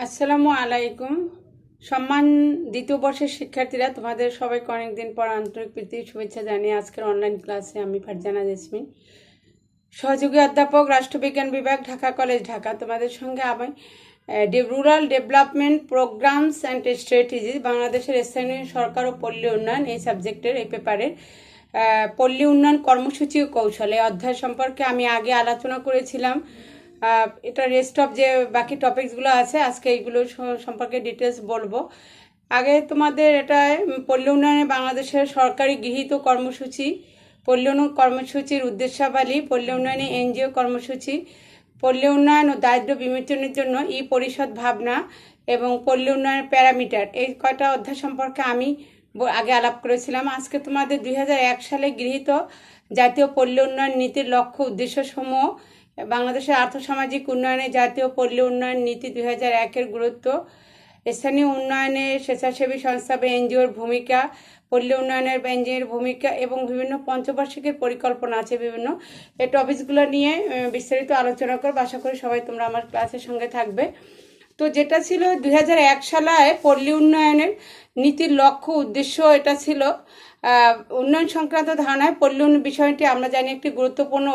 আসসালামু আলাইকুম। সম্মান দ্বিতীয় বর্ষের শিক্ষার্থীরা, তোমাদের সবাইকে অনেকদিন পর আন্তরিক প্রীতি শুভেচ্ছা জানিয়ে আজকের অনলাইন ক্লাসে আমি ফারজানা জেসমিন, সহযোগী অধ্যাপক, রাষ্ট্রবিজ্ঞান বিভাগ, ঢাকা কলেজ, ঢাকা। তোমাদের সঙ্গে আমি rural development programs and strategy, বাংলাদেশের স্থানীয় সরকার ও পল্লী উন্নয়ন, এই সাবজেক্টের এই পেপারের পল্লী উন্নয়ন কর্মসূচি ও কৌশল এই অধ্যায় সম্পর্কে আমি আগে আলোচনা করেছিলাম। এটা রেস্ট অফ যে বাকি টপিকসগুলো আছে আজকে এইগুলো সম্পর্কে ডিটেলস বলবো। আগে তোমাদের এটা পল্লী উন্নয়নে বাংলাদেশের সরকারি গৃহীত কর্মসূচি, পল্লী উন্নয়ন কর্মসূচির উদ্দেশ্যাবলী, পল্লী উন্নয়নে এনজিও কর্মসূচি, পল্লী উন্নয়ন ও দারিদ্র বিমোচনের জন্য ই পরিষদ ভাবনা এবং পল্লী উন্নয়নের প্যারামিটার, এই কয়টা অধ্যায় সম্পর্কে আমি আগে আলাপ করেছিলাম। আজকে তোমাদের 2001 সালে গৃহীত জাতীয় পল্লী উন্নয়ন নীতির লক্ষ্য উদ্দেশ্য সমূহ, বাংলাদেশের আর্থসামাজিক উন্নয়নে জাতীয় পল্লী উন্নয়ন নীতি 2001-এর গুরুত্ব, স্থানীয় উন্নয়নে স্বেচ্ছাসেবী সংস্থা বা এনজিওর ভূমিকা, পল্লী উন্নয়নের এনজিওর ভূমিকা এবং বিভিন্ন পঞ্চবার্ষিকের পরিকল্পনা আছে বিভিন্ন, এই টপিকসগুলো নিয়ে বিস্তারিত আলোচনা করব। আশা করি সবাই তোমরা আমার ক্লাসের সঙ্গে থাকবে। তো যেটা ছিল 2001 সালে পল্লী উন্নয়নের নীতির লক্ষ্য উদ্দেশ্য, এটা ছিল উন্নয়ন সংক্রান্ত ধারণায় পল্লী উন্নয়ন বিষয়টি আমরা জানি একটি গুরুত্বপূর্ণ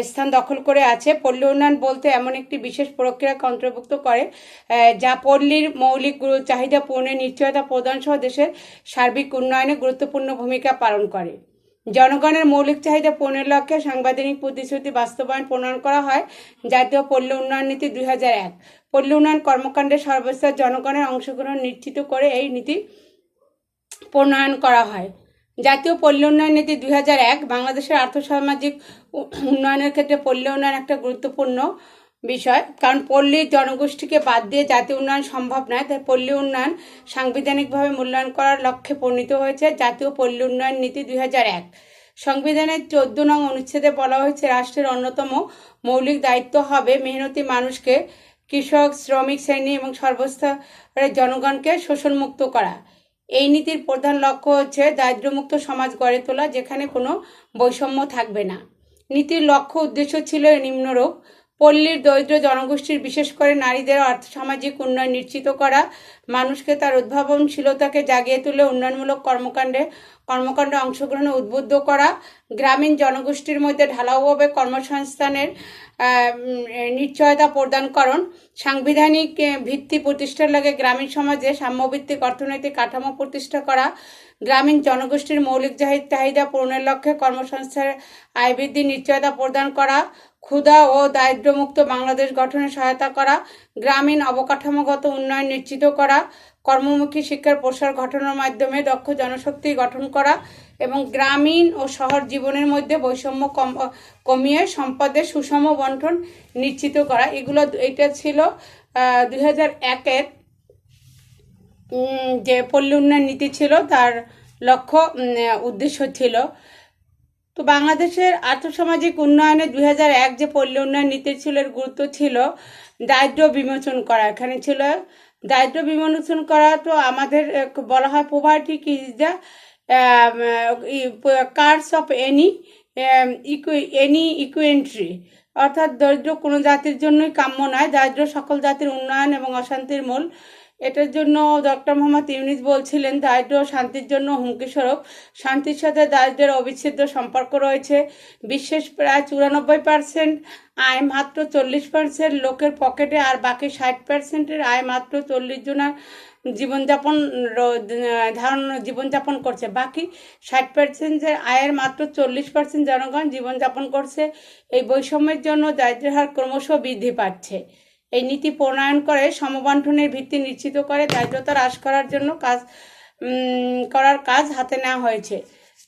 স্থান দখল করে আছে। পল্লী উন্নয়ন বলতে এমন একটি বিশেষ প্রক্রিয়াকে অন্তর্ভুক্ত করে যা পল্লীর মৌলিক চাহিদা পূরণের নিশ্চয়তা প্রদান সহ দেশের সার্বিক উন্নয়নে গুরুত্বপূর্ণ ভূমিকা পালন করে। জনগণের মৌলিক চাহিদা পূরণের লক্ষ্যে সাংবিধানিক প্রতিশ্রুতি বাস্তবায়ন প্রণয়ন করা হয় জাতীয় পল্লী উন্নয়ন নীতি 2001। পল্লী উন্নয়ন কর্মকাণ্ডে সর্বস্তর জনগণের অংশগ্রহণ নিশ্চিত করে এই নীতি প্রণয়ন করা হয়। জাতীয় পল্লী উন্নয়ন নীতি 2001 বাংলাদেশের আর্থসামাজিক উন্নয়নের ক্ষেত্রে পল্লী উন্নয়ন একটা গুরুত্বপূর্ণ বিষয়, কারণ পল্লীর জনগোষ্ঠীকে বাদ দিয়ে জাতীয় উন্নয়ন সম্ভব নয়। তাই পল্লী উন্নয়ন সাংবিধানিকভাবে মূল্যায়ন করার লক্ষ্যে প্রণীত হয়েছে জাতীয় পল্লী উন্নয়ন নীতি 2001। সংবিধানের 14 নং অনুচ্ছেদে বলা হয়েছে, রাষ্ট্রের অন্যতম মৌলিক দায়িত্ব হবে মেহনতি মানুষকে, কৃষক, শ্রমিক শ্রেণী এবং সর্বস্তরের জনগণকে শোষণমুক্ত করা। এই নীতির প্রধান লক্ষ্য হচ্ছে দারিদ্র্যমুক্ত সমাজ গড়ে তোলা, যেখানে কোনো বৈষম্য থাকবে না। নীতির লক্ষ্য উদ্দেশ্য ছিল নিম্নরূপ: পল্লীর দরিদ্র জনগোষ্ঠীর, বিশেষ করে নারীদের আর্থসামাজিক উন্নয়ন নিশ্চিত করা, মানুষকে তার উদ্ভাবনশীলতাকে জাগিয়ে তুলে উন্নয়নমূলক কর্মকাণ্ডে অংশগ্রহণে উদ্বুদ্ধ করা, গ্রামীণ জনগোষ্ঠীর মধ্যে ঢালাওভাবে কর্মসংস্থানের নিশ্চয়তা প্রদানকরণ, সাংবিধানিক ভিত্তি প্রতিষ্ঠার লাগে গ্রামীণ সমাজে সাম্যভিত্তিক অর্থনৈতিক কাঠামো প্রতিষ্ঠা করা, গ্রামীণ জনগোষ্ঠীর মৌলিক চাহিদা পূরণের লক্ষ্যে কর্মসংস্থানের আয় বৃদ্ধির নিশ্চয়তা প্রদান করা, ক্ষুধা ও দারিদ্র্যমুক্ত বাংলাদেশ গঠনে সহায়তা করা, গ্রামীণ অবকাঠামোগত উন্নয়ন নিশ্চিত করা, কর্মমুখী শিক্ষার প্রসার ঘটানোর মাধ্যমে দক্ষ জনশক্তি গঠন করা এবং গ্রামীণ ও শহর জীবনের মধ্যে বৈষম্য কমিয়ে সম্পদের সুষম বন্টন নিশ্চিত করা। এটা ছিল 2001-এর যে পল্লী উন্নয়ন নীতি ছিল, তার লক্ষ্য উদ্দেশ্য ছিল। তো বাংলাদেশের আর্থসামাজিক উন্নয়নে 2001 যে পল্লী উন্নয়ন নীতি ছিল, এর গুরুত্ব ছিল দারিদ্র্য বিমোচন করা। এখানে ছিল দারিদ্র্য বিমোচন করা। তো আমাদের বলা হয় poverty is the curse of any country, অর্থাৎ দরিদ্র কোনো জাতির জন্যই কাম্য নয়, দারিদ্র সকল জাতির উন্নয়ন এবং অশান্তির মূল। এটার জন্য ডক্টর মোহাম্মদ ইউনূস বলছিলেন, দারিদ্র শান্তির জন্য হুমকি স্বরূপ। শান্তির সাথে দারিদ্র্যের অবিচ্ছেদ্য সম্পর্ক রয়েছে। বিশ্বের প্রায় 94% আয় মাত্র 40% লোকের পকেটে, আর বাকি 60%-এর আয় মাত্র 40 জনের জীবনযাপন করছে। বাকি 60%-এর আয়ের মাত্র 40% জনগণ জীবনযাপন করছে। এই বৈষম্যের জন্য দারিদ্র্যের হার ক্রমশ বৃদ্ধি পাচ্ছে। এই নীতি প্রণয়ন করে সমবন্টনের ভিত্তি নিশ্চিত করে দারিদ্রতা হ্রাস করার জন্য কাজ হাতে নেওয়া হয়েছে।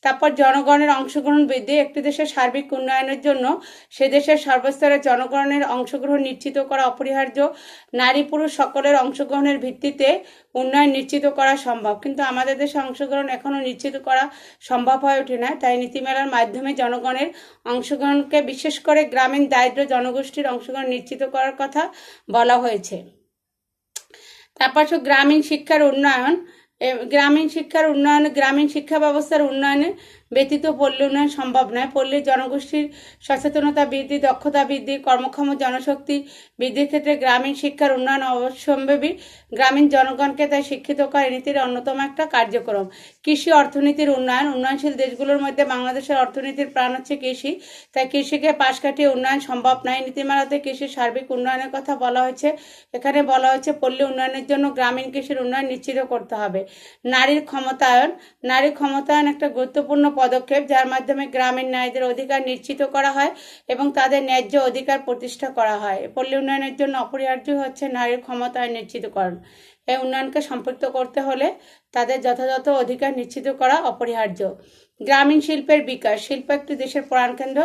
তারপর জনগণের অংশগ্রহণ বৃদ্ধি। একটি দেশের সার্বিক উন্নয়নের জন্য সে দেশের সর্বস্তরের জনগণের অংশগ্রহণ নিশ্চিত করা অপরিহার্য। নারী পুরুষ সকলের অংশগ্রহণের ভিত্তিতে উন্নয়ন নিশ্চিত করা সম্ভব, কিন্তু আমাদের দেশে অংশগ্রহণ এখনও নিশ্চিত করা সম্ভব হয়ে ওঠে না। তাই নীতিমেলার মাধ্যমে জনগণের অংশগ্রহণকে, বিশেষ করে গ্রামীণ দারিদ্র জনগোষ্ঠীর অংশগ্রহণ নিশ্চিত করার কথা বলা হয়েছে। তারপর গ্রামীণ শিক্ষার উন্নয়ন। গ্রামীণ শিক্ষা ব্যবস্থার উন্নয়নে ব্যতীত পল্লী উন্নয়ন সম্ভব নয়। পল্লীর জনগোষ্ঠীর সচেতনতা বৃদ্ধি, দক্ষতা বৃদ্ধি, কর্মক্ষম জনশক্তি বৃদ্ধির ক্ষেত্রে গ্রামীণ শিক্ষার উন্নয়ন অবশ্যম্ভাবী। গ্রামীণ জনগণকে তাই শিক্ষিত করা নীতির অন্যতম একটা কার্যক্রম। কৃষি অর্থনীতির উন্নয়ন। উন্নয়নশীল দেশগুলোর মধ্যে বাংলাদেশের অর্থনীতির প্রাণ হচ্ছে কৃষি, তাই কৃষিকে পাশ কাটিয়ে উন্নয়ন সম্ভব নয়। নীতিমালাতে কৃষির সার্বিক উন্নয়নের কথা বলা হয়েছে। এখানে বলা হয়েছে পল্লী উন্নয়নের জন্য গ্রামীণ কৃষির উন্নয়ন নিশ্চিত করতে হবে। নারীর ক্ষমতায়ন। নারী ক্ষমতায়ন একটা গুরুত্বপূর্ণ পদক্ষেপ, যার মাধ্যমে গ্রামীণ নারীদের অধিকার নিশ্চিত করা হয় এবং তাদের ন্যায্য অধিকার প্রতিষ্ঠা করা হয়। পল্লী উন্নয়নের জন্য অপরিহার্য হচ্ছে নারীর ক্ষমতায়ন নিশ্চিতকরণ। এই উন্নয়নকে সম্পৃক্ত করতে হলে তাদের যথাযথ অধিকার নিশ্চিত করা অপরিহার্য। গ্রামীণ শিল্পের বিকাশ। শিল্প একটি দেশের প্রাণকেন্দ্র।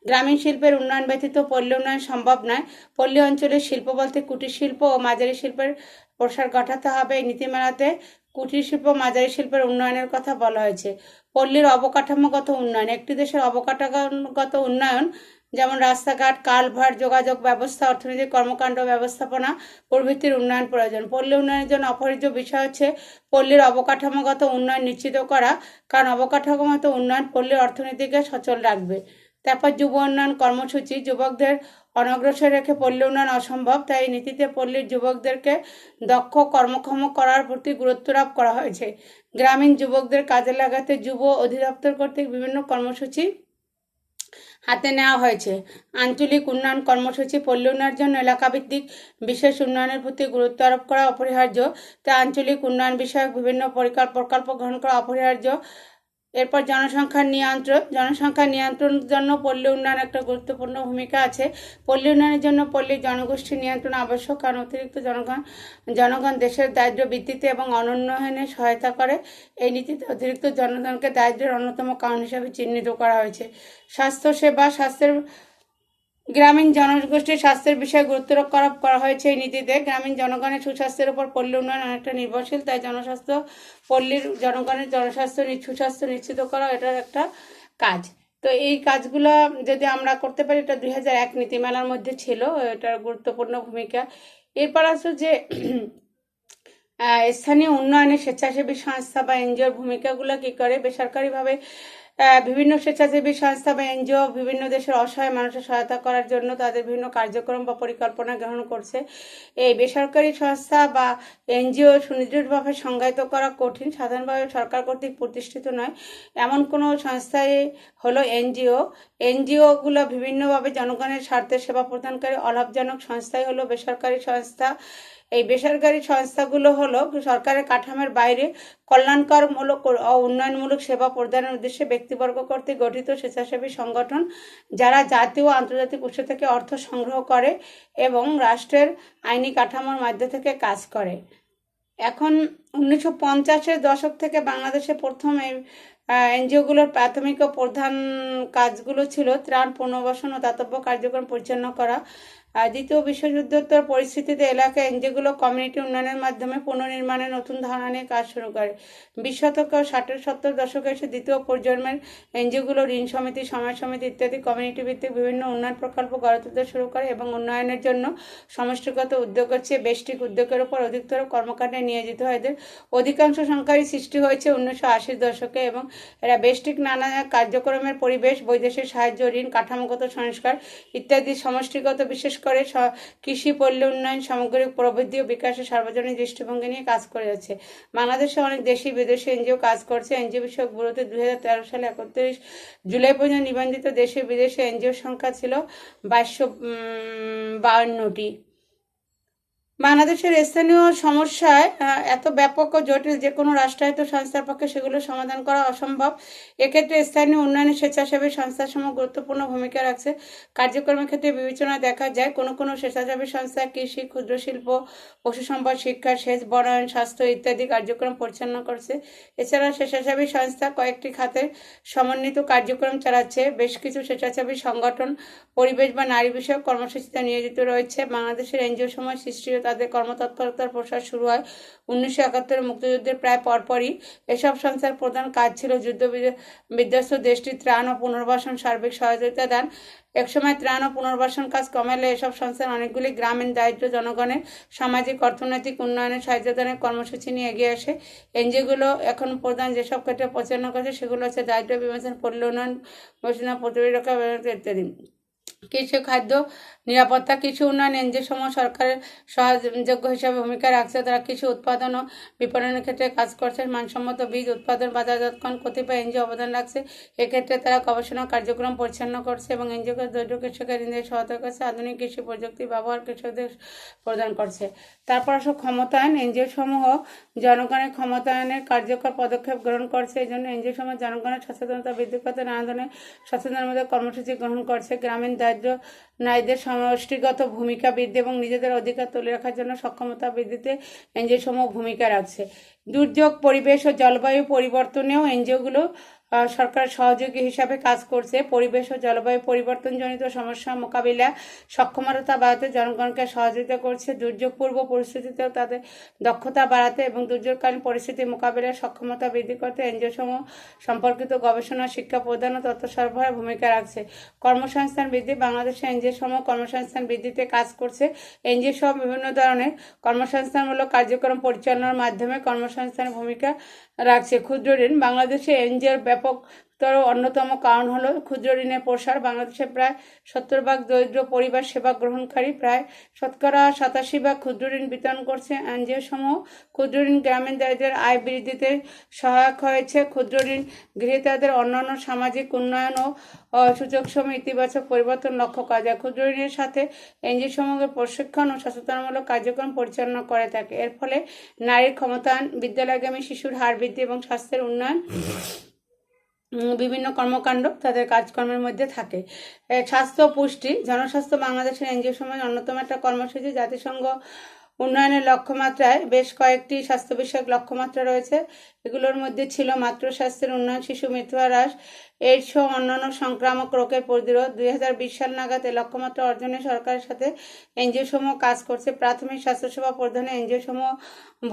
গ্রামীণ শিল্পের উন্নয়ন ব্যতীত পল্লী উন্নয়ন সম্ভব নয়। পল্লী অঞ্চলের শিল্প বলতে কুটির শিল্প ও মাঝারি শিল্পের প্রসার ঘটাতে হবে। এই নীতিমালাতে কুটির শিল্প, মাঝারি শিল্পের উন্নয়নের কথা বলা হয়েছে। পল্লীর অবকাঠামোগত উন্নয়ন। একটি দেশের অবকাঠামোগত উন্নয়ন যেমন রাস্তাঘাট, কালভার্ট, যোগাযোগ ব্যবস্থা, অর্থনৈতিক কর্মকাণ্ড ব্যবস্থাপনা প্রভৃতির উন্নয়ন প্রয়োজন। পল্লী উন্নয়নের জন্য অপরিহার্য বিষয় হচ্ছে পল্লীর অবকাঠামোগত উন্নয়ন নিশ্চিত করা, কারণ অবকাঠামোগত উন্নয়ন পল্লীর অর্থনীতিকে সচল রাখবে। তারপর যুব উন্নয়ন কর্মসূচি। যুবকদের অনগ্রসর রেখে পল্লী উন্নয়ন অসম্ভব, তাই এই নীতিতে পল্লীর যুবকদেরকে দক্ষ কর্মক্ষম করার প্রতি গুরুত্ব আরোপ করা হয়েছে। গ্রামীণ যুবকদের কাজে লাগাতে যুব অধিদপ্তর কর্তৃক বিভিন্ন কর্মসূচি হাতে নেওয়া হয়েছে। আঞ্চলিক উন্নয়ন কর্মসূচি। পল্লী উন্নয়নের জন্য এলাকাভিত্তিক বিশেষ উন্নয়নের প্রতি গুরুত্ব আরোপ করা অপরিহার্য, তাই আঞ্চলিক উন্নয়ন বিষয়ক বিভিন্ন প্রকল্প গ্রহণ করা অপরিহার্য। এরপর জনসংখ্যার নিয়ন্ত্রণ। জনসংখ্যা নিয়ন্ত্রণের জন্য পল্লী উন্নয়ন একটা গুরুত্বপূর্ণ ভূমিকা আছে। পল্লী উন্নয়নের জন্য পল্লী জনগোষ্ঠী নিয়ন্ত্রণ আবশ্যক, কারণ অতিরিক্ত জনগণ দেশের দারিদ্র্য বৃদ্ধিতে এবং অনুন্নয়নে সহায়তা করে। এই নীতিতে অতিরিক্ত জনগণকে দারিদ্র্যের অন্যতম কারণ হিসাবে চিহ্নিত করা হয়েছে। স্বাস্থ্যসেবা। গ্রামীণ জনগোষ্ঠীর স্বাস্থ্যের বিষয়ে গুরুত্ব আরোপ করা হয়েছে এই নীতিতে। গ্রামীণ জনগণের সুস্বাস্থ্যের উপর পল্লী উন্নয়ন অনেকটা নির্ভরশীল, তাই পল্লীর জনগণের সুস্বাস্থ্য নিশ্চিত করা এটার একটা কাজ। তো এই কাজগুলো যদি আমরা করতে পারি, এটা 2001 নীতিমালার মধ্যে ছিল, এটার গুরুত্বপূর্ণ ভূমিকা। এরপর আসো যে স্থানীয় উন্নয়নে স্বেচ্ছাসেবী সংস্থা বা এনজিওর ভূমিকাগুলো কী করে। বেসরকারিভাবে বিভিন্ন স্বেচ্ছাসেবী সংস্থা বা এনজিও বিভিন্ন দেশের অসহায় মানুষের সহায়তা করার জন্য তাদের বিভিন্ন কার্যক্রম বা পরিকল্পনা গ্রহণ করছে। এই বেসরকারি সংস্থা বা এনজিও সুনির্দিষ্টভাবে সংজ্ঞায়িত করা কঠিন। সাধারণভাবে সরকার কর্তৃক প্রতিষ্ঠিত নয় এমন কোনো সংস্থাই হলো এনজিও। এনজিওগুলো বিভিন্নভাবে জনগণের স্বার্থে সেবা প্রদানকারী অলাভজনক সংস্থাই হলো বেসরকারি সংস্থা। এই বেসরকারি সংস্থাগুলো হলো সরকারের কাঠামোর বাইরে কল্যাণকরমূলক ও উন্নয়নমূলক সেবা প্রদানের উদ্দেশ্যে ব্যক্তিবর্গ কর্তৃক গঠিত স্বেচ্ছাসেবী সংগঠন, যারা জাতীয় ও আন্তর্জাতিক উৎস থেকে অর্থ সংগ্রহ করে এবং রাষ্ট্রের আইনি কাঠামোর মধ্য থেকে কাজ করে। এখন 1950-এর দশক থেকে বাংলাদেশে প্রথম এই এনজিওগুলোর প্রাথমিক ও প্রধান কাজগুলো ছিল ত্রাণ, পুনর্বাসন ও দাতব্য কার্যক্রম পরিচালনা করা। দ্বিতীয় বিশ্বযুদ্ধোত্তর পরিস্থিতিতে এলাকায় এনজিওগুলো কমিউনিটি উন্নয়নের মাধ্যমে পুনর্নির্মাণের নতুন ধারণা নিয়ে কাজ শুরু করে। 20 শতক ও 60-70 দশকে এসে দ্বিতীয় প্রজন্মের এনজিওগুলো ঋণ সমিতি, সমাজ সমিতি ইত্যাদি কমিউনিটি ভিত্তিক বিভিন্ন উন্নয়ন প্রকল্প গড়ে তুলতে শুরু করে এবং উন্নয়নের জন্য সমষ্টিগত উদ্যোগের চেয়ে ব্যষ্টিক উদ্যোগের উপর অধিকতর কর্মকাণ্ডে নিয়োজিত হয়। এদের অধিকাংশ সংখ্যারই সৃষ্টি হয়েছে 1980-র দশকে এবং এরা ব্যষ্টিক নানা কার্যক্রমের পরিবেশ, বৈদেশিক সাহায্য, ঋণ, কাঠামোগত সংস্কার ইত্যাদি সমষ্টিগত বিশেষ করে কৃষি, পল্লী উন্নয়ন, সামগ্রিক প্রবৃদ্ধি ও বিকাশের সার্বজনীন দৃষ্টিভঙ্গি নিয়ে কাজ করে যাচ্ছে। বাংলাদেশে অনেক দেশি বিদেশি এনজিও কাজ করছে। এনজিও বিষয়ক ব্যুরোতে 2013 সালে 31 জুলাই পর্যন্ত নিবন্ধিত দেশি বিদেশি এনজিওর সংখ্যা ছিল 2252টি। বাংলাদেশের স্থানীয় সমস্যায় এত ব্যাপক ও জটিল যে কোনো রাষ্ট্রায়ত্ত সংস্থার পক্ষে সেগুলো সমাধান করা অসম্ভব। এক্ষেত্রে স্থানীয় উন্নয়নের স্বেচ্ছাসেবী সংস্থাসমূহ গুরুত্বপূর্ণ ভূমিকা রাখছে। কার্যক্রমের ক্ষেত্রে বিবেচনা দেখা যায় কোনো স্বেচ্ছাসেবী সংস্থা কৃষি, ক্ষুদ্র শিল্প, পশু সম্পদ, শিক্ষা, সেচ, বনায়ন, স্বাস্থ্য ইত্যাদি কার্যক্রম পরিচালনা করছে। এছাড়া স্বেচ্ছাসেবী সংস্থা কয়েকটি খাতের সমন্বিত কার্যক্রম চালাচ্ছে। বেশ কিছু স্বেচ্ছাসেবী সংগঠন পরিবেশ বা নারী বিষয়ক কর্মসূচিতে নিয়োজিত রয়েছে। বাংলাদেশের এনজিও সমূহ সৃষ্টি ও তাদের কর্মতৎপরতার প্রসার শুরু হয় 1971 মুক্তিযুদ্ধের প্রায় পরপরই। এসব সংস্থার প্রধান কাজ ছিল যুদ্ধ বিধ্বস্ত দেশটির ত্রাণ ও পুনর্বাসন সার্বিক সহযোগিতা দান। একসময় ত্রাণ ও পুনর্বাসন কাজ কমালে এসব সংস্থার অনেকগুলি গ্রামীণ দারিদ্র জনগণের সামাজিক অর্থনৈতিক উন্নয়নের সাহায্য দানের কর্মসূচি নিয়ে এগিয়ে আসে। এনজিওগুলো এখন প্রধান যেসব ক্ষেত্রে পরিচালনা করছে সেগুলো হচ্ছে দারিদ্র বিমোচন, পল্লী উন্নয়ন, ঘোষণা, প্রতিরক্ষা ইত্যাদি। কৃষি, খাদ্য নিরাপত্তা, কৃষি উন্নয়ন এনজিও সমূহ সরকারের সহযোগ্য হিসাবে ভূমিকা রাখছে। তারা কৃষি উৎপাদন ও বিপণনের ক্ষেত্রে কাজ করছে। মানসম্মত বীজ উৎপাদন, বাজারজাতকরণ কতিপয় এনজিও অবদান রাখছে। এক্ষেত্রে তারা গবেষণা কার্যক্রম পরিচালনা করছে এবং এনজিওকে দরিদ্র কৃষকের ঋণের সহায়তা করছে, আধুনিক কৃষি প্রযুক্তি ব্যবহার কৃষকদের প্রদান করছে। তারপর আসো ক্ষমতায়ন। এনজিও সমূহ জনগণের ক্ষমতায়নের কার্যকর পদক্ষেপ গ্রহণ করছে। এই জন্য এনজিও সমূহ জনগণের সচেতনতা বৃদ্ধি করতে নানা ধরনের সচেতনতার মধ্যে কর্মসূচি গ্রহণ করছে। গ্রামীণ দারিদ্র নারীদের সমষ্টিগত ভূমিকা বৃদ্ধি এবং নিজেদের অধিকার তুলে রাখার জন্য সক্ষমতা বৃদ্ধিতে এনজিও সমূহ ভূমিকা রাখছে। দুর্যোগ, পরিবেশ ও জলবায়ু পরিবর্তনেও এনজিওগুলো সরকার সহযোগী হিসাবে কাজ করছে। পরিবেশ ও জলবায়ু পরিবর্তনজনিত সমস্যা মোকাবিলা সক্ষমতা বাড়াতে জনগণকে সহযোগিতা করছে। দুর্যোগ পূর্ব পরিস্থিতিতেও তাদের দক্ষতা বাড়াতে এবং দুর্যোগকালীন পরিস্থিতি মোকাবিলার সক্ষমতা বৃদ্ধি করতে এনজিও সমূহ সম্পর্কিত গবেষণা, শিক্ষা প্রদান ও তথ্য সরবরাহে ভূমিকা রাখছে। কর্মসংস্থান বৃদ্ধি। বাংলাদেশে এনজিও সমূহ কর্মসংস্থান বৃদ্ধিতে কাজ করছে। এনজিও সহ বিভিন্ন ধরনের কর্মসংস্থানমূলক কার্যক্রম পরিচালনার মাধ্যমে কর্মসংস্থানের ভূমিকা রাখছে। ক্ষুদ্র ঋণ। বাংলাদেশে এনজিওর ব্যাপকতর অন্যতম কারণ হলো ক্ষুদ্র ঋণের প্রসার। বাংলাদেশে প্রায় 70% দরিদ্র পরিবার সেবা গ্রহণকারী, প্রায় 87% ক্ষুদ্র ঋণ বিতরণ করছে। এনজিও সমূহ ক্ষুদ্র ঋণ গ্রামীণ দারিদ্র্যের আয় বৃদ্ধিতে সহায়ক হয়েছে। ক্ষুদ্র ঋণ গৃহীতাদের অন্যান্য সামাজিক উন্নয়ন ও সুযোগ সমূহ ইতিবাচক পরিবর্তন লক্ষ্য করা যায়। ক্ষুদ্র ঋণের সাথে এনজিও সমূহের প্রশিক্ষণ ও সচেতনমূলক কার্যক্রম পরিচালনা করে থাকে। এর ফলে নারীর ক্ষমতায়ন, বিদ্যালয়গামী শিশুর হার বৃদ্ধি এবং স্বাস্থ্যের উন্নয়ন বিভিন্ন কর্মকাণ্ড তাদের কাজকর্মের মধ্যে থাকে। স্বাস্থ্য ও পুষ্টি। জনস্বাস্থ্য বাংলাদেশের এনজিও সমূহের অন্যতম একটা কর্মসূচি। জাতিসংঘ উন্নয়নের লক্ষ্যমাত্রায় বেশ কয়েকটি স্বাস্থ্য বিষয়ক লক্ষ্যমাত্রা রয়েছে। এগুলোর মধ্যে ছিল মাতৃ স্বাস্থ্যের উন্নয়ন, শিশু মৃত্যু হ্রাস, এইডস সহ অন্যান্য সংক্রামক রোগের প্রতিরোধ। 2020 সাল নাগাদ এই লক্ষ্যমাত্রা অর্জনে সরকারের সাথে এনজিও সমূহ কাজ করছে। প্রাথমিক স্বাস্থ্যসেবা প্রদানে এনজিও সমূহ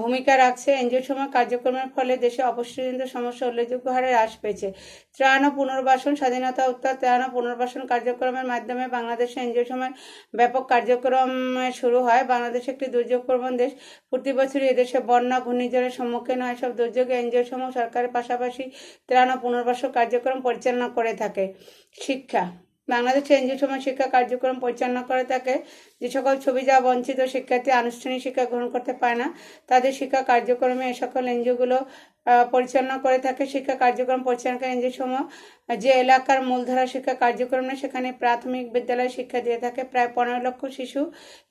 ভূমিকা রাখছে। এনজিও সমূহ কার্যক্রমের ফলে দেশে অপুষ্টিজনিত সমস্যা উল্লেখযোগ্য হারে হ্রাস পেয়েছে। ত্রাণ ও পুনর্বাসন। স্বাধীনতা উত্তর ত্রাণ ও পুনর্বাসন কার্যক্রমের মাধ্যমে বাংলাদেশে এনজিও সমূহের ব্যাপক কার্যক্রম শুরু হয়। বাংলাদেশ একটি দুর্যোগ প্রবণ দেশ। প্রতি বছরই এদেশে বন্যা, ঘূর্ণিঝড়ের সম্মুখীন হয়। সব দুর্যোগে এনজিও সমূহ সরকারের পাশাপাশি ত্রাণ ও পুনর্বাসন কার্যক্রম পরিচালনা করে থাকে। শিক্ষা। বাংলাদেশে এনজিও সমূহ শিক্ষা কার্যক্রম পরিচালনা করে থাকে। যে সকল সুবিধা বঞ্চিত শিক্ষার্থী আনুষ্ঠানিক শিক্ষা গ্রহণ করতে পারে না, তাদের শিক্ষা কার্যক্রমে এই সকল এনজিওগুলো পরিচালনা করে থাকে। শিক্ষা কার্যক্রম পরিচালনাকারী এনজিও সমূহ যে এলাকার মূলধারা শিক্ষা কার্যক্রম নেই সেখানে প্রাথমিক বিদ্যালয়ে শিক্ষা দিয়ে থাকে। প্রায় 15 লক্ষ শিশু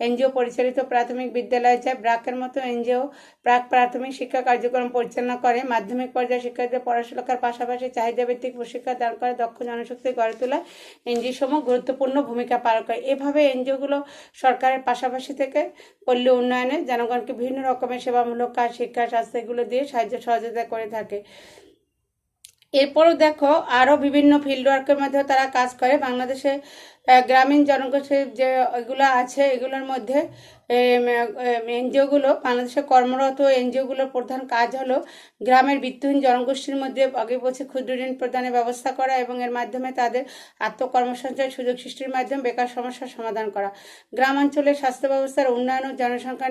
এনজিও পরিচালিত প্রাথমিক বিদ্যালয়ে যায়। ব্র্যাকের মতো এনজিও প্রাক প্রাথমিক শিক্ষা কার্যক্রম পরিচালনা করে। মাধ্যমিক পর্যায়ে শিক্ষার্থীদের পড়াশোনার পাশাপাশি চাহিদাভিত্তিক প্রশিক্ষণ দান করে দক্ষ জনশক্তি গড়ে তোলায় এনজিও সমূহ গুরুত্বপূর্ণ ভূমিকা পালন করে। এভাবে এনজিওগুলো সরকারের পাশাপাশি থেকে পল্লী উন্নয়নে জনগণকে বিভিন্ন রকমের সেবামূলক কাজ, শিক্ষা, স্বাস্থ্য এগুলো দিয়ে সাহায্য সহযোগিতা করে থাকে। এরপরও দেখো আরও বিভিন্ন ফিল্ড ওয়ার্কের মধ্যেও তারা কাজ করে। বাংলাদেশে গ্রামীণ জনগোষ্ঠীর যে এগুলো আছে এগুলোর মধ্যে এনজিওগুলো বাংলাদেশে কর্মরত এনজিওগুলোর প্রধান কাজ হলো গ্রামের বিত্তহীন জনগোষ্ঠীর মধ্যে আগে বলছে ক্ষুদ্র ঋণ প্রদানের ব্যবস্থা করা এবং এর মাধ্যমে তাদের আত্মকর্মসংস্থানের সুযোগ সৃষ্টির মাধ্যমে বেকার সমস্যার সমাধান করা। গ্রাম অঞ্চলের স্বাস্থ্য ব্যবস্থার উন্নয়ন ও জনসংখ্যা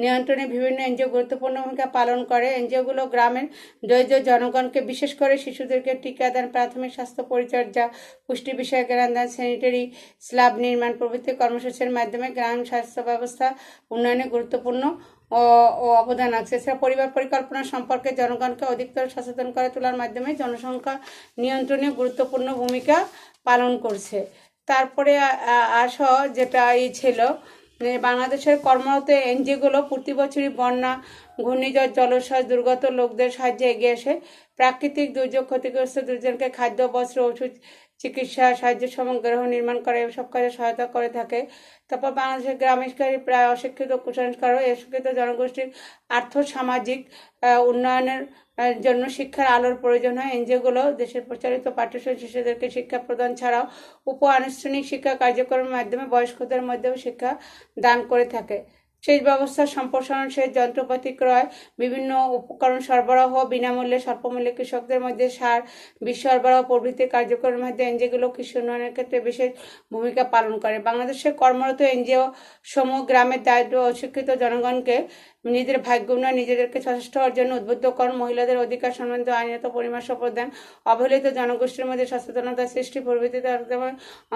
নিয়ন্ত্রণে বিভিন্ন এনজিও গুরুত্বপূর্ণ ভূমিকা পালন করে। এনজিওগুলো গ্রামের দরিদ্র জনগণকে বিশেষ করে শিশুদেরকে টিকাদান, প্রাথমিক স্বাস্থ্য পরিচর্যা, পুষ্টি বিষয়ক জ্ঞানদান, স্যানিটারি স্ল্যাব নির্মাণ প্রভৃতি কর্মসূচির মাধ্যমে গ্রাম স্বাস্থ্য ব্যবস্থা উন্নয়নে গুরুত্বপূর্ণ অবদান আছে। এছাড়া পরিবার পরিকল্পনা সম্পর্কে জনগণকে অধিকতর সচেতন করে তোলার মাধ্যমে জনসংখ্যা নিয়ন্ত্রণে গুরুত্বপূর্ণ ভূমিকা পালন করছে। তারপরে আসো যেটা ছিল বাংলাদেশের কর্মরত এনজিওগুলো প্রতি বছরই বন্যা, ঘূর্ণিঝড়, জলোচ্ছ্বাস, দুর্গত লোকদের সাহায্যে এগিয়ে আসে। প্রাকৃতিক দুর্যোগ, ক্ষতিগ্রস্ত দুর্জনকে খাদ্য, বস্ত্র, ওষুধ, চিকিৎসা, সাহায্য গৃহ নির্মাণ করে এসব কাজে সহায়তা করে থাকে। তারপর বাংলাদেশের গ্রামীণকারী প্রায় অশিক্ষিত, কুসংস্কার ও অশিক্ষিত জনগোষ্ঠীর আর্থ সামাজিক উন্নয়নের জন্য শিক্ষার আলোর প্রয়োজন হয়। এনজিওগুলো দেশের প্রচারিত পাঠ্যসূচি শিশুদেরকে শিক্ষা প্রদান ছাড়াও উপ আনুষ্ঠানিক শিক্ষা কার্যক্রমের মাধ্যমে বয়স্কদের মধ্যেও শিক্ষা দান করে থাকে। সেচ ব্যবস্থার সম্প্রসারণ, সেচ যন্ত্রপাতি ক্রয়, বিভিন্ন উপকরণ সরবরাহ, বিনামূল্যে স্বল্পমূল্যে কৃষকদের মধ্যে সার, বীজ সরবরাহ প্রভৃতি কার্যক্রমের মধ্যে এনজিওগুলো কৃষি উন্নয়নের ক্ষেত্রে বিশেষ ভূমিকা পালন করে। বাংলাদেশের কর্মরত এনজিও সমূহ গ্রামের দারিদ্র অশিক্ষিত জনগণকে নিজেদের ভাগ্য উন্নয়ন, নিজেদেরকে সচেষ্ট হওয়ার জন্য উদ্বুদ্ধ করেন, মহিলাদের অধিকার সম্বন্ধে আইনত পরামর্শ প্রদান, অবহেলিত জনগোষ্ঠীর মধ্যে সচেতনতা সৃষ্টি প্রভৃতিতে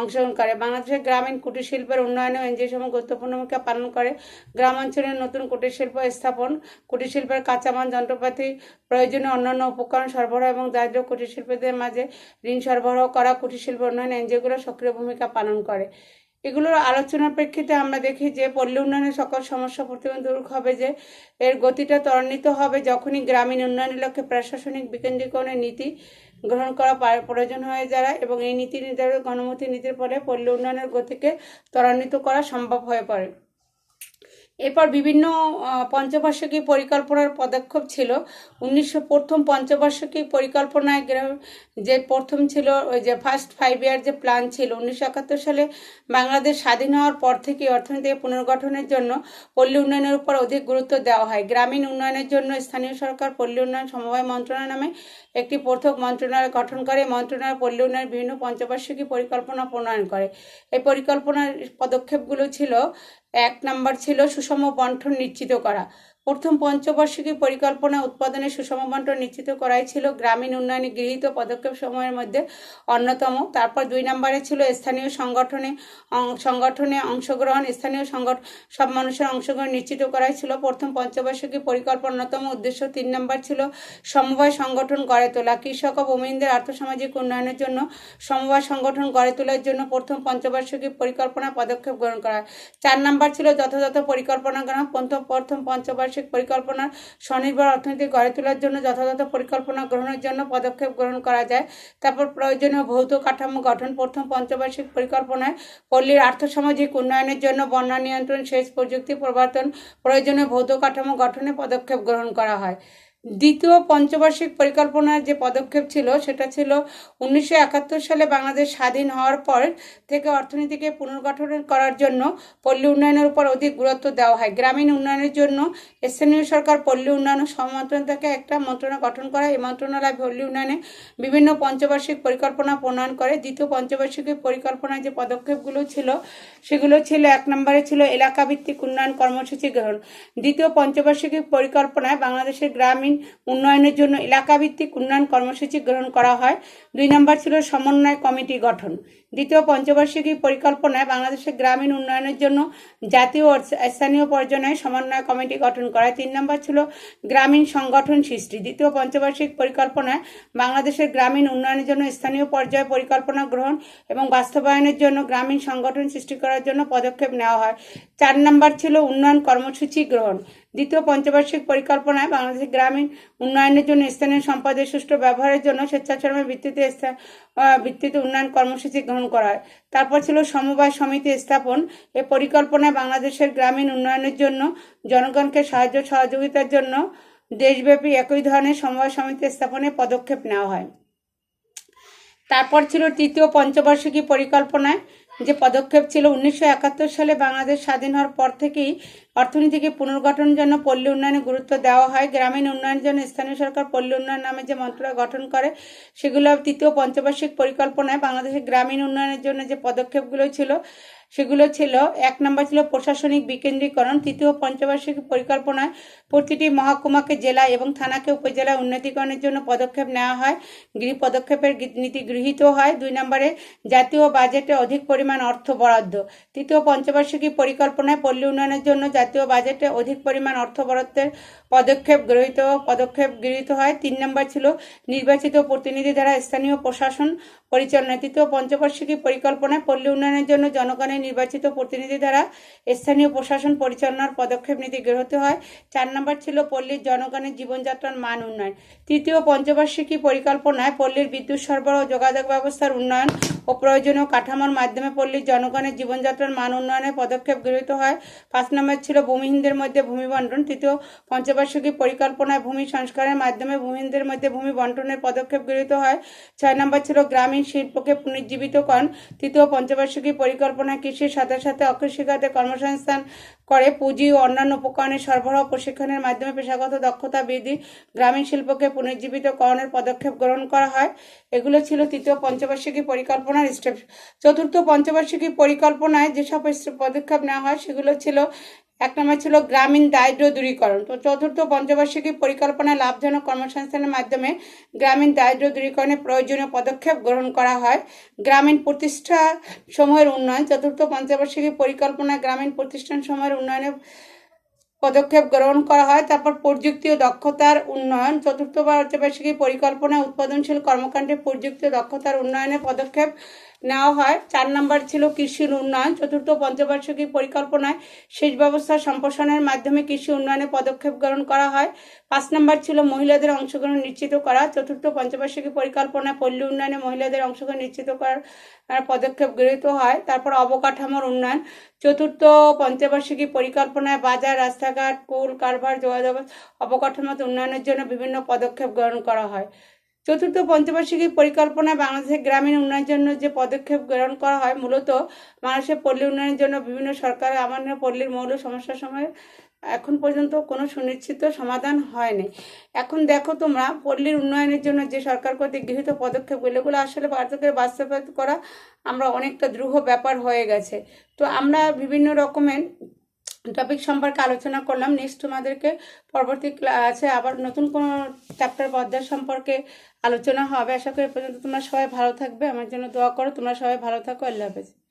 অংশগ্রহণ করে। বাংলাদেশের গ্রামীণ কুটির শিল্পের উন্নয়নেও এনজিও সমূহ গুরুত্বপূর্ণ ভূমিকা পালন করে। গ্রাম অঞ্চলের নতুন কুটির শিল্প স্থাপন, কুটির শিল্পের কাঁচামাল, যন্ত্রপাতি, প্রয়োজনীয় অন্যান্য উপকরণ সরবরাহ এবং দারিদ্র কুটির শিল্পীদের মাঝে ঋণ সরবরাহ করা কুটির শিল্প উন্নয়ন এনজিওগুলো সক্রিয় ভূমিকা পালন করে। এগুলোর আলোচনার প্রেক্ষিতে আমরা দেখি যে পল্লী উন্নয়নের সকল সমস্যা প্রতিবন্ধ দূর হবে, যে এর গতিটা ত্বরান্বিত হবে যখনই গ্রামীণ উন্নয়নের লক্ষ্যে প্রশাসনিক বিকেন্দ্রীকরণের নীতি গ্রহণ করা প্রয়োজন হয়ে যায় এবং এই নীতি নির্ধারণ গণমুখী নীতির ফলে পল্লী উন্নয়নের গতিকে ত্বরান্বিত করা সম্ভব হয়ে পড়ে। এরপর বিভিন্ন পঞ্চবার্ষিকী পরিকল্পনার পদক্ষেপ ছিল। প্রথম পঞ্চবার্ষিকী পরিকল্পনায় যে প্রথম ছিল ওই যে ফার্স্ট 5 ইয়ার যে প্ল্যান ছিল, 1971 সালে বাংলাদেশ স্বাধীন হওয়ার পর থেকে অর্থনীতি পুনর্গঠনের জন্য পল্লী উন্নয়নের উপর অধিক গুরুত্ব দেওয়া হয়। গ্রামীণ উন্নয়নের জন্য স্থানীয় সরকার পল্লী উন্নয়ন সমবায় মন্ত্রণালয় নামে একটি পৃথক মন্ত্রণালয় গঠন করে। মন্ত্রণালয় পল্লী উন্নয়নের বিভিন্ন পঞ্চবার্ষিকী পরিকল্পনা প্রণয়ন করে। এই পরিকল্পনার পদক্ষেপগুলো ছিল, 1 নম্বর ছিল সুষম বন্টন নিশ্চিত করা। প্রথম পঞ্চবার্ষিকী পরিকল্পনা উৎপাদনের সুষম বন্টন নিশ্চিত করাই ছিল গ্রামীণ উন্নয়নে গৃহীত পদক্ষেপ সময়ের মধ্যে অন্যতম। তারপর 2 নম্বরে ছিল স্থানীয় সংগঠনে অংশগ্রহণ, স্থানীয় সব মানুষের অংশগ্রহণ নিশ্চিত করাই ছিল প্রথম পঞ্চবার্ষিকী পরিকল্পনার অন্যতম উদ্দেশ্য। 3 নম্বর ছিল সমবায় সংগঠন গড়ে তোলা। কৃষক ও ভূমিহীনদের আর্থসামাজিক উন্নয়নের জন্য সমবায় সংগঠন গড়ে তোলার জন্য প্রথম পঞ্চবার্ষিকী পরিকল্পনা পদক্ষেপ গ্রহণ করা। 4 নম্বর ছিল যথাযথ পরিকল্পনা গ্রহণ। প্রথম পঞ্চবার্ষিক পরিকল্পনার স্বনির্ভর অর্থনীতি গড়ে তোলার জন্য যথাযথ পরিকল্পনা গ্রহণের জন্য পদক্ষেপ গ্রহণ করা যায়। তারপর প্রয়োজনীয় ভৌত কাঠামো গঠন। প্রথম পঞ্চবার্ষিক পরিকল্পনায় পল্লীর আর্থসামাজিক উন্নয়নের জন্য বন্যা নিয়ন্ত্রণ, সেচ প্রযুক্তি প্রবর্তন, প্রয়োজনীয় ভৌত কাঠামো গঠনে পদক্ষেপ গ্রহণ করা হয়। দ্বিতীয় পঞ্চবার্ষিক পরিকল্পনার যে পদক্ষেপ ছিল সেটা ছিল 1971 সালে বাংলাদেশ স্বাধীন হওয়ার পর থেকে অর্থনীতিকে পুনর্গঠন করার জন্য পল্লী উন্নয়নের উপর অধিক গুরুত্ব দেওয়া হয়। গ্রামীণ উন্নয়নের জন্য স্থানীয় সরকার পল্লী উন্নয়ন সমমন্ত্রণালয় থেকে একটা মন্ত্রণালয় গঠন করা। এই মন্ত্রণালয় পল্লী উন্নয়নে বিভিন্ন পঞ্চবার্ষিক পরিকল্পনা প্রণয়ন করে। দ্বিতীয় পঞ্চবার্ষিক পরিকল্পনার যে পদক্ষেপগুলো ছিল সেগুলো ছিল, 1 নম্বরে ছিল এলাকাভিত্তিক উন্নয়ন কর্মসূচি গ্রহণ। দ্বিতীয় পঞ্চবার্ষিক পরিকল্পনায় বাংলাদেশের গ্রামীণ উন্নয়নের জন্য এলাকাভিত্তিক উন্নয়ন কর্মসূচি গ্রহণ করা হয়। 2 নম্বর ছিল সমন্বয় কমিটি গঠন। দ্বিতীয় পঞ্চবার্ষিকী পরিকল্পনায় বাংলাদেশের গ্রামীণ উন্নয়নের জন্য জাতীয় ও স্থানীয় পর্যায়ে সমন্বয় কমিটি গঠন করা। 3 নম্বর ছিল গ্রামীণ সংগঠন সৃষ্টি। দ্বিতীয় পঞ্চবার্ষিক পরিকল্পনায় বাংলাদেশের গ্রামীণ উন্নয়নের জন্য স্থানীয় পর্যায়ে পরিকল্পনা গ্রহণ এবং বাস্তবায়নের জন্য গ্রামীণ সংগঠন সৃষ্টি করার জন্য পদক্ষেপ নেওয়া হয়। 4 নম্বর ছিল উন্নয়ন কর্মসূচি গ্রহণ। দ্বিতীয় পঞ্চবার্ষিক পরিকল্পনায় বাংলাদেশের গ্রামীণ উন্নয়নের জন্য স্থানীয় সম্পদের সুষ্ঠু ব্যবহারের জন্য স্বেচ্ছাশ্রমের ভিত্তিতে উন্নয়ন কর্মসূচি গ্রহণ করা হয়। তারপর ছিল সমবায় সমিতি স্থাপন। এই পরিকল্পনায় বাংলাদেশের গ্রামীণ উন্নয়নের জন্য জনগণকে সাহায্য সহযোগিতার জন্য দেশব্যাপী একই ধরনের সমবায় সমিতি স্থাপনের পদক্ষেপ নেওয়া হয়। তারপর ছিল তৃতীয় পঞ্চবার্ষিকী পরিকল্পনায় যে পদক্ষেপ ছিল, 1971 সালে বাংলাদেশ স্বাধীন হওয়ার পর থেকেই অর্থনীতিকে পুনর্গঠনের জন্য পল্লী উন্নয়নে গুরুত্ব দেওয়া হয়। গ্রামীণ উন্নয়নের জন্য স্থানীয় সরকার পল্লী উন্নয়ন নামে যে মন্ত্রণালয় গঠন করে সেগুলো তৃতীয় পঞ্চবার্ষিক পরিকল্পনায় বাংলাদেশের গ্রামীণ উন্নয়নের জন্য যে পদক্ষেপগুলো ছিল সেগুলো ছিল, 1 নম্বর ছিল প্রশাসনিক বিকেন্দ্রীকরণ। তৃতীয় পঞ্চবার্ষিক পরিকল্পনায় প্রতিটি মহকুমাকে জেলা এবং থানাকে উপজেলায় উন্নতিকরণের জন্য পদক্ষেপ নেওয়া হয়। পদক্ষেপের নীতি গৃহীত হয়। 2 নম্বরে জাতীয় বাজেটে অধিক পরিমাণ অর্থ বরাদ্দ। তৃতীয় পঞ্চবার্ষিকী পরিকল্পনায় পল্লী উন্নয়নের জন্য জাতীয় বাজেটে অধিক পরিমাণ অর্থ বরাদ্দের পদক্ষেপ গৃহীত হয়। 3 নম্বর ছিল নির্বাচিত প্রতিনিধি দ্বারা স্থানীয় প্রশাসন পরিচালনা। তৃতীয় পঞ্চবার্ষিকী পরিকল্পনায় পল্লী উন্নয়নের জন্য জনগণের নির্বাচিত প্রতিনিধি দ্বারা স্থানীয় প্রশাসন পরিচালনার পদক্ষেপ নীতি গৃহীত হয়। 4 নম্বর ছিল পল্লীর জনগণের জীবনযাত্রার মান উন্নয়ন। তৃতীয় পঞ্চবার্ষিকী পরিকল্পনায় পল্লীর বিদ্যুৎ সরবরাহ, যোগাযোগ ব্যবস্থার উন্নয়ন ও প্রয়োজনীয় কাঠামোর মাধ্যমে পল্লীর জনগণের জীবনযাত্রার মান উন্নয়নের পদক্ষেপ গৃহীত হয়। 5 নম্বর ছিল ছিল ভূমিহীনদের মধ্যে ভূমি বন্টন। তৃতীয় পঞ্চবার্ষিকী পরিকল্পনায় ভূমি সংস্কারের মাধ্যমে ভূমিহীনদের মধ্যে ভূমি বন্টনের পদক্ষেপ গৃহীত হয়। 6 নম্বর ছিল গ্রামীণ শিল্পকে পুনর্জীবিতকরণ। তৃতীয় পঞ্চবার্ষিকী পরিকল্পনায় কৃষির সাথে সাথে অকৃষিখাতে কর্মসংস্থান করে পুঁজি ও অন্যান্য উপকরণের সরবরাহ প্রশিক্ষণের মাধ্যমে পেশাগত দক্ষতা বৃদ্ধি, গ্রামীণ শিল্পকে পুনর্জীবিতকরণের পদক্ষেপ গ্রহণ করা হয়। এগুলো ছিল তৃতীয় পঞ্চবার্ষিকী পরিকল্পনার স্টেপ। চতুর্থ পঞ্চবার্ষিকী পরিকল্পনায় যেসব পদক্ষেপ নেওয়া হয় সেগুলো ছিল, 1 নম্বর ছিল গ্রামীণ দারিদ্র্য দূরীকরণ। তো চতুর্থ পঞ্চবার্ষিকী পরিকল্পনায় লাভজনক কর্মসংস্থানের মাধ্যমে গ্রামীণ দারিদ্র্য দূরীকরণে প্রয়োজনীয় পদক্ষেপ গ্রহণ করা হয়। গ্রামীণ প্রতিষ্ঠান সমূহের উন্নয়ন। চতুর্থ পঞ্চবার্ষিকী পরিকল্পনায় গ্রামীণ প্রতিষ্ঠান সমূহের উন্নয়নে পদক্ষেপ গ্রহণ করা হয়। তারপর প্রযুক্তি ও দক্ষতার উন্নয়ন। চতুর্থ পঞ্চবার্ষিকী পরিকল্পনায় উৎপাদনশীল কর্মকাণ্ডে প্রযুক্তি ও দক্ষতার উন্নয়নে পদক্ষেপ নেওয়া হয়। 4 নম্বর ছিল কৃষির উন্নয়ন। চতুর্থ পঞ্চবার্ষিকী পরিকল্পনায় সেচ ব্যবস্থা সম্প্রসারণের মাধ্যমে কৃষি উন্নয়নে পদক্ষেপ গ্রহণ করা হয়। 5 নম্বর ছিল মহিলাদের অংশগ্রহণ নিশ্চিত করা। চতুর্থ পঞ্চবার্ষিকী পরিকল্পনায় পল্লী উন্নয়নে মহিলাদের অংশগ্রহণ নিশ্চিত করার পদক্ষেপ গৃহীত হয়। তারপর অবকাঠামোর উন্নয়ন। চতুর্থ পঞ্চবার্ষিকী পরিকল্পনায় বাজার, রাস্তাঘাট, পুল, কারভার, যোগাযোগ অবকাঠামোতে উন্নয়নের জন্য বিভিন্ন পদক্ষেপ গ্রহণ করা হয়। চতুর্থ পঞ্চবার্ষিকী পরিকল্পনায় বাংলাদেশের গ্রামীণ উন্নয়নের জন্য যে পদক্ষেপ গ্রহণ করা হয়, মূলত মানুষের পল্লী উন্নয়নের জন্য বিভিন্ন সরকারের আমান্য পল্লীর মৌল সমস্যার সময় এখন পর্যন্ত কোনো সুনিশ্চিত সমাধান হয়নি। এখন দেখো তোমরা, পল্লীর উন্নয়নের জন্য যে সরকার কর্তৃক গৃহীত পদক্ষেপগুলো, এগুলো আসলে ভারতকে বাস্তবায়িত করা আমরা অনেকটা দ্রুহ ব্যাপার হয়ে গেছে। তো আমরা বিভিন্ন রকমের টপিক সম্পর্কে আলোচনা করলাম। নেক্সট তোমাদেরকে পরবর্তী ক্লাসে আবার নতুন কোনো চ্যাপ্টার বা অধ্যায় সম্পর্কে আলোচনা হবে। আশা করি পর্যন্ত তোমরা সবাই ভালো থাকবে। আমার জন্য দোয়া করো। তোমরা সবাই ভালো থাকো। আল্লাহ হাফেজ।